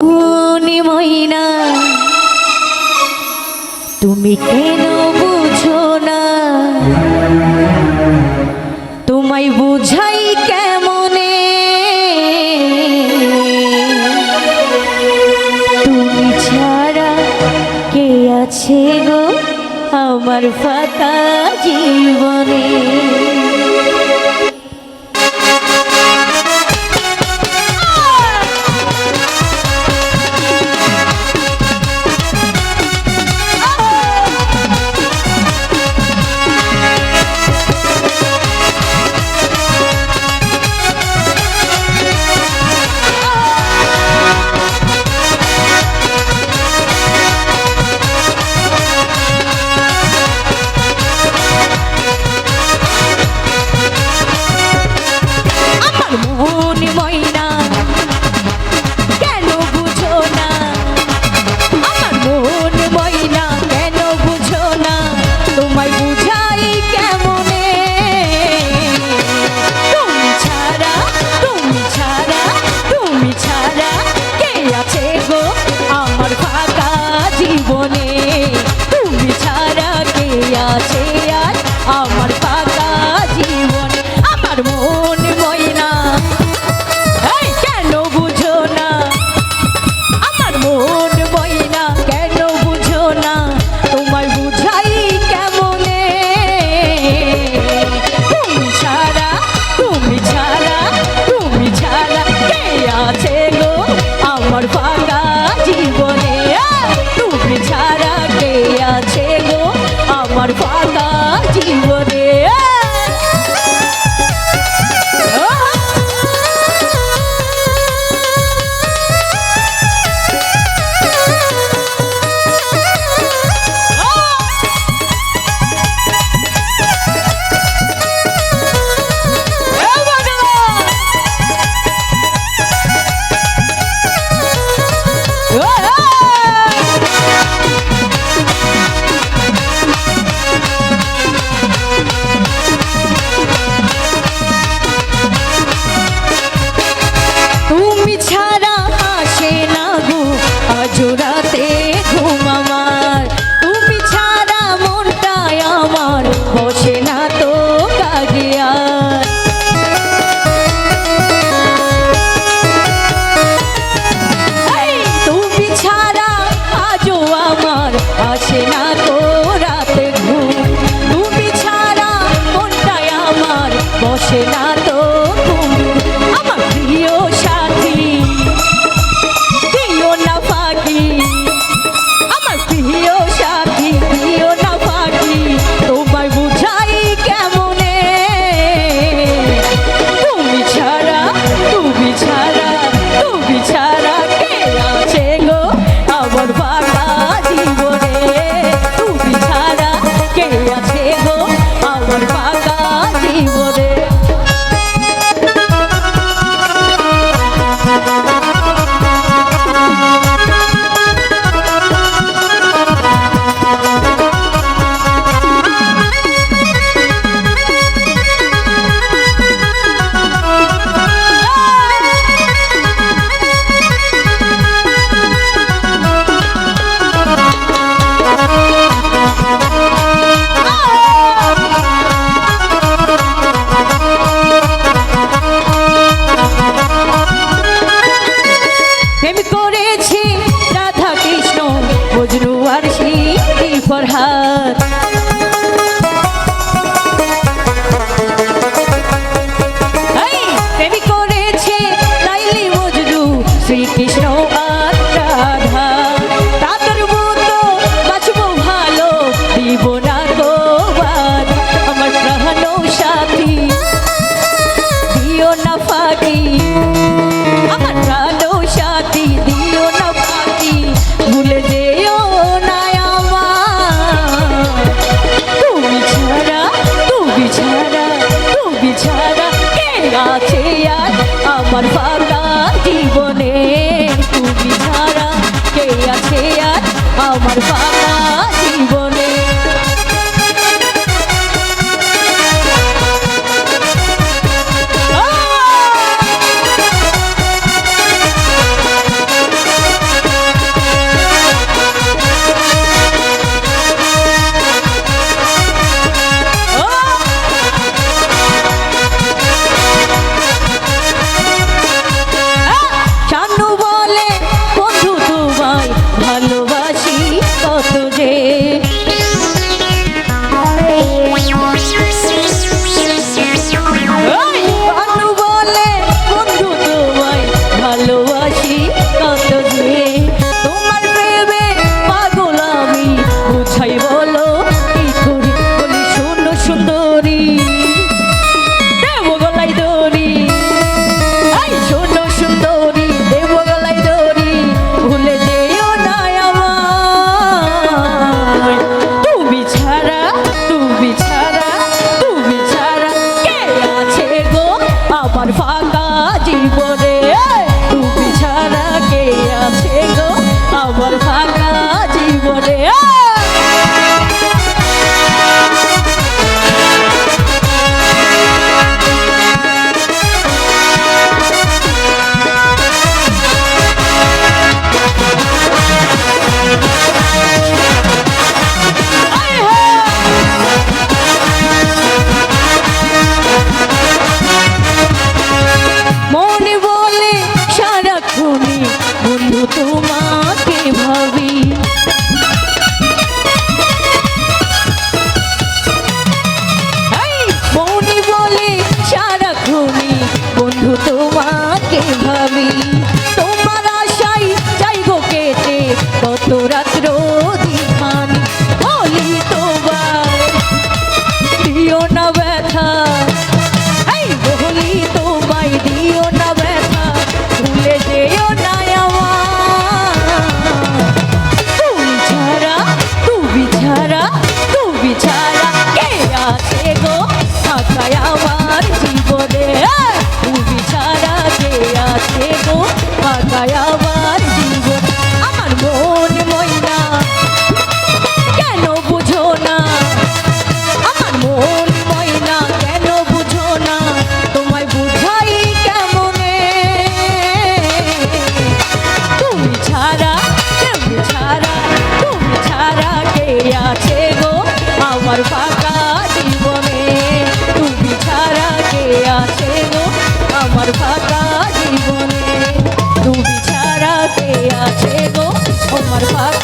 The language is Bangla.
মইনা তুমি কেন বুঝো না, তোমায় বুঝাই কেমনে, তুমি ছাড়া কে আছে গো আমার ফাঁকা জীবনে। আমার ফাঁকা জীবনে জোড়াতে ঘুম আমার, তুমি ছাড়া মনটাই আমার বসে না তো কাগিয়া। তুমি ছাড়া আজও আমার আসে না তো রাতে ঘুম, তুমি ছাড়া মনটাই আমার বসে না তো ঘুম। আমার প্রিয় সাথী আমার প্রিয় সাথী দিও না ফাঁকি, তোমায় বুঝাই কেমনে, তুমি ছাড়া তুমি ছাড়া তুমি ছাড়া কে আছে গো আমার ফাঁকা জীবনে, তুমি ছাড়া কে আছে গো আমার ফাঁকা জীবনে। ফরহাদ প্রেমী করেছে লাইলি মজনু শ্রীকৃষ্ণ আর রাধা, তাদের মতো বাঁচবো ভালো দিব না গো বাদ, আমার প্রাণ সাথী দিও না ফাঁকি, আমার প্রাণ সাথী দিও না ফাঁকি, ভুলে যেও না ছাড়া কে আছে আর আমার ফাঁকা জীবনে, তুমি ছাড়া কে আছে আর আমার ফাঁকা জীবনে। এত রাত্র দিখানি বলি তোমায় দিও না ব্যথা এই বলি তোমায় দিও না ব্যথা ভুলে যেও না তুমি ছাড়া কে আছে গো ফাঁকায় আমার জীবনে তুমি ছাড়া কে আছে গো ফাঁকায় আমার জীবন আমার মন ময়না কেন বুঝো না আমার মন ময়না কেন বুঝো না তোমায় বুঝাই কেমনে তুমি ছাড়া কে আছে গো আমার ফাঁকা জীবনে তুমি ছাড়া কে আছে গো আমার ফাঁকা জীবনে তুমি ছাড়া কে আছে গো আমার ফাঁকা